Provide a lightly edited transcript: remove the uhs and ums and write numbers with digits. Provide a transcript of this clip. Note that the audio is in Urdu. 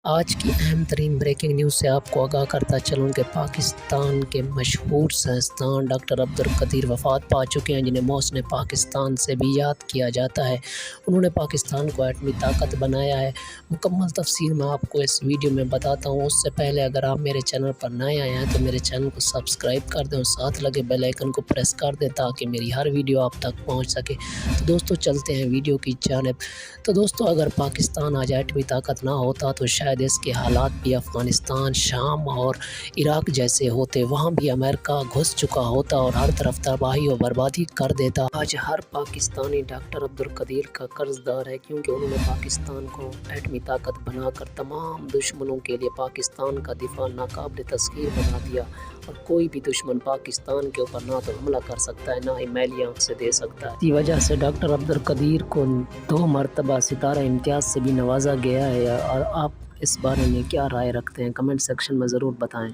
آج کی اہم ترین بریکنگ نیوز سے آپ کو آگاہ کرتا چلوں کہ پاکستان کے مشہور سائنسدان ڈاکٹر عبدالقدیر وفات پا چکے ہیں، جنہیں محسن پاکستان سے بھی یاد کیا جاتا ہے۔ انہوں نے پاکستان کو ایٹمی طاقت بنایا ہے۔ مکمل تفصیل میں آپ کو اس ویڈیو میں بتاتا ہوں۔ اس سے پہلے اگر آپ میرے چینل پر نئے آئے ہیں تو میرے چینل کو سبسکرائب کر دیں اور ساتھ لگے بیل آئیکن کو پریس کر دیں تاکہ میری ہر ویڈیو آپ تک پہنچ سکے۔ تو دوستو چلتے ہیں ویڈیو کی جانب۔ تو دوستو اگر پاکستان آج ایٹمی طاقت نہ ہوتا تو شاید اس کے حالات بھی افغانستان، شام اور عراق جیسے ہوتے۔ وہاں بھی امریکہ گھس چکا ہوتا اور ہر طرف تباہی و بربادی کر دیتا۔ آج ہر پاکستانی ڈاکٹر عبدالقدیر کا قرض دار ہے، کیونکہ انہوں نے پاکستان کو ایٹمی طاقت بنا کر تمام دشمنوں کے لیے پاکستان کا دفاع ناقابل تسخیر بنا دیا، اور کوئی بھی دشمن پاکستان کے اوپر نہ تو حملہ کر سکتا ہے، نہ ہی میلی آنکھ سے دے سکتا ہے۔ اسی وجہ سے ڈاکٹر عبدالقدیر کو 2 مرتبہ ستارہ امتیاز سے بھی نوازا گیا ہے۔ اور آپ اس بارے میں کیا رائے رکھتے ہیں؟ کمنٹ سیکشن میں ضرور بتائیں۔